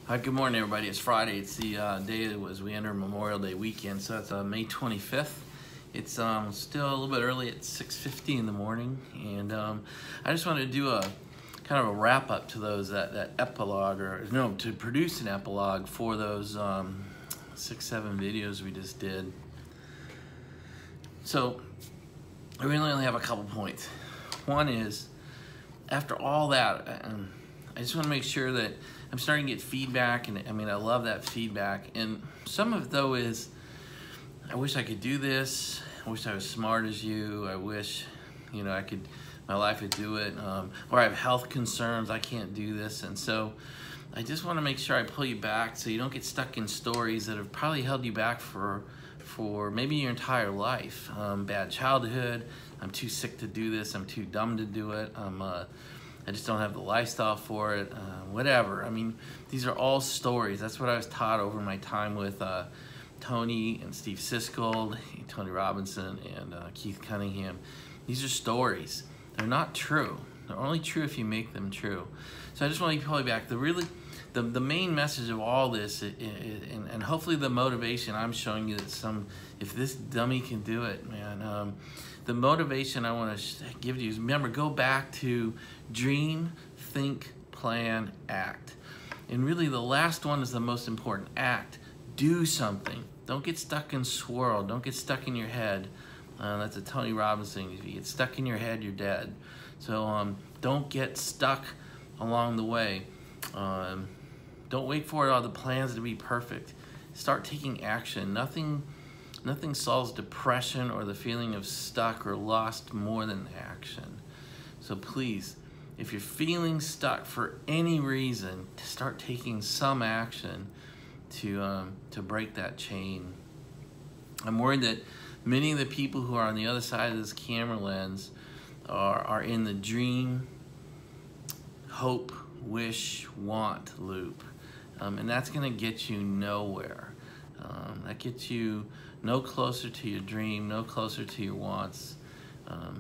Hi, good morning, everybody. It's Friday. It's the day as we enter Memorial Day weekend, so that's May 25th. It's still a little bit early at 6:50 in the morning, and I just wanted to do a kind of a wrap up to those that epilogue, or no, to produce an epilogue for those 6-7 videos we just did. So I really only have a couple points. One is, after all that, I just want to make sure that I'm starting to get feedback, and I love that feedback. And some of it, though, is I wish I could do this. I wish I was smart as you. I wish, my life would do it. Or I have health concerns. I can't do this. And so I just want to make sure I pull you back so you don't get stuck in stories that have probably held you back for maybe your entire life. Bad childhood. I'm too sick to do this. I'm too dumb to do it. I just don't have the lifestyle for it, whatever. These are all stories. That's what I was taught over my time with Tony and Steve Siskel, Tony Robinson, and Keith Cunningham. These are stories. They're not true. They're only true if you make them true. So I just want to pull you back. The main message of all this, and hopefully the motivation I'm showing you that if this dummy can do it, man, the motivation I want to give to you is, remember, go back to dream, think, plan, act. And really the last one is the most important. Act. Do something. Don't get stuck and swirl. Don't get stuck in your head. That's a Tony Robinson. If you get stuck in your head, you're dead. So don't get stuck along the way. Don't wait for all the plans to be perfect. Start taking action. Nothing solves depression or the feeling of stuck or lost more than action. So please, if you're feeling stuck for any reason, start taking some action to break that chain. I'm worried that many of the people who are on the other side of this camera lens are in the dream, hope, wish, want loop. And that's gonna get you nowhere. That gets you no closer to your dream, no closer to your wants.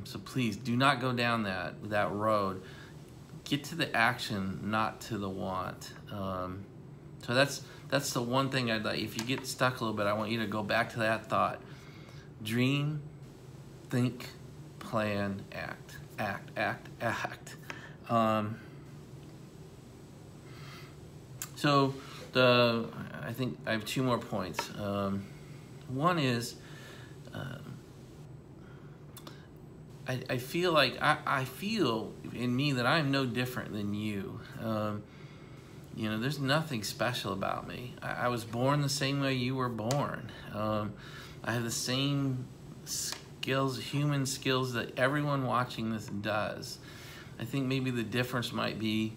So please do not go down that road. Get to the action, not to the want. So that's the one thing I'd like. If you get stuck a little bit, I want you to go back to that thought. Dream, think, plan, act. Act, act, act. So I think I have two more points. One is, I feel like I feel in me that I'm no different than you. There's nothing special about me. I was born the same way you were born. I have the same skills, human skills, that everyone watching this does. I think maybe the difference might be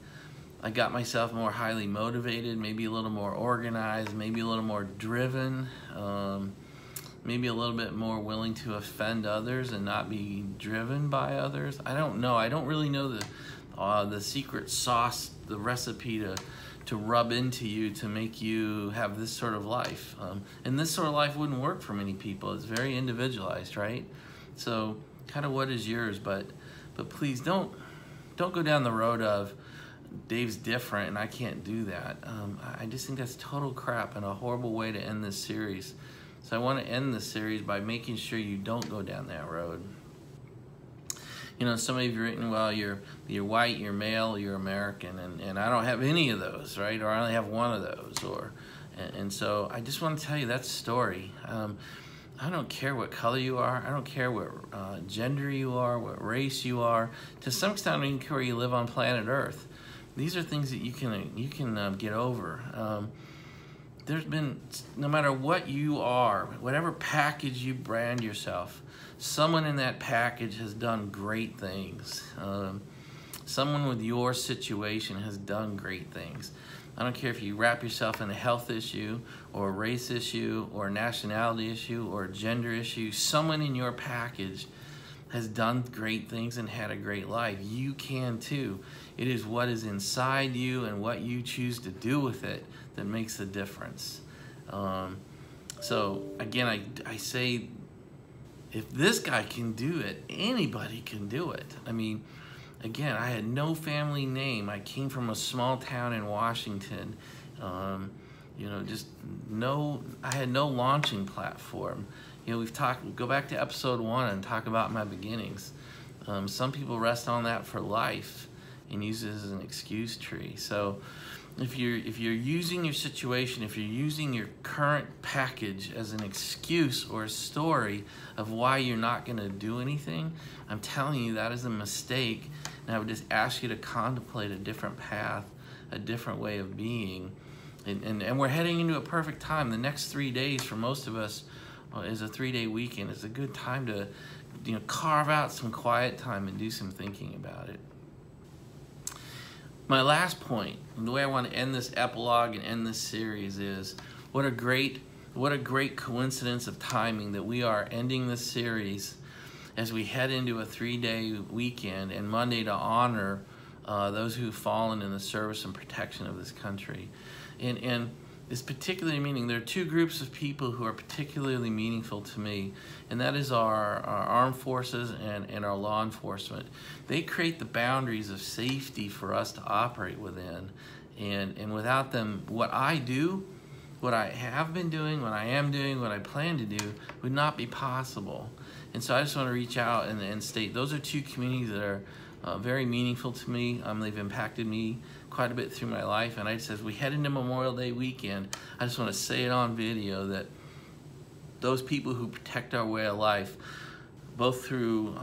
I got myself more highly motivated, maybe a little more organized, maybe a little more driven, maybe a little bit more willing to offend others and not be driven by others. I don't know. I don't really know the secret sauce, the recipe to rub into you to make you have this sort of life. And this sort of life wouldn't work for many people. It's very individualized, right? So kind of what is yours, but please don't go down the road of Dave's different and I can't do that. I just think that's total crap and a horrible way to end this series. So I want to end this series by making sure you don't go down that road. Some of you have written, well, you're white, you're male, you're American, and I don't have any of those, right? Or I only have one of those, and so I just want to tell you that story. I don't care what color you are. I don't care what gender you are, what race you are. To some extent, I don't even care where you live on planet Earth. These are things that you can get over. There's been, no matter what you are, whatever package you brand yourself, someone in that package has done great things. Someone with your situation has done great things. I don't care if you wrap yourself in a health issue or a race issue or a nationality issue or a gender issue. Someone in your package has done great things and had a great life. You can too. It is what is inside you and what you choose to do with it that makes the difference. So again, I say, if this guy can do it, anybody can do it. again, I had no family name. I came from a small town in Washington. You know, I had no launching platform. You know, go back to episode 1 and talk about my beginnings. Some people rest on that for life and use it as an excuse tree. So if you're using your situation, if you're using your current package as an excuse or a story of why you're not going to do anything, I'm telling you that is a mistake. And I would just ask you to contemplate a different path, a different way of being. And we're heading into a perfect time. The next 3 days for most of us is a 3-day weekend. It's a good time to, you know, carve out some quiet time and do some thinking about it. My last point, and the way I want to end this epilogue and end this series is, what a great coincidence of timing that we are ending this series as we head into a 3-day weekend and Monday to honor those who've fallen in the service and protection of this country. And it's particularly meaning, there are 2 groups of people who are particularly meaningful to me, and that is our armed forces and our law enforcement. They create the boundaries of safety for us to operate within, and without them, what I do, what I have been doing, what I am doing, what I plan to do, would not be possible. And so I just want to reach out and state, those are 2 communities that are very meaningful to me. They've impacted me quite a bit through my life, and I just, as we head into Memorial Day weekend, I just want to say it on video that those people who protect our way of life, both through the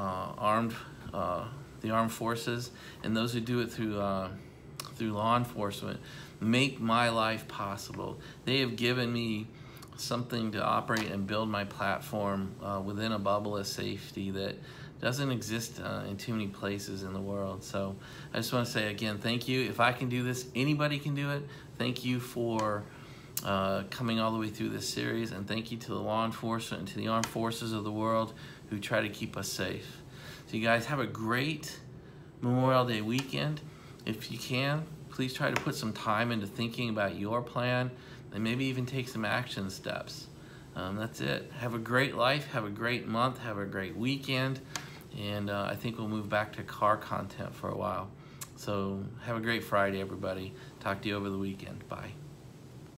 armed forces and those who do it through law enforcement, make my life possible. They have given me something to operate and build my platform within a bubble of safety that doesn't exist in too many places in the world. So I just want to say again, thank you. If I can do this, anybody can do it. Thank you for coming all the way through this series, and thank you to the law enforcement and to the armed forces of the world who try to keep us safe. So you guys have a great Memorial Day weekend. If you can, please try to put some time into thinking about your plan and maybe even take some action steps. That's it. Have a great life, have a great month, have a great weekend, and I think we'll move back to car content for a while. So have a great Friday, everybody. Talk to you over the weekend. Bye.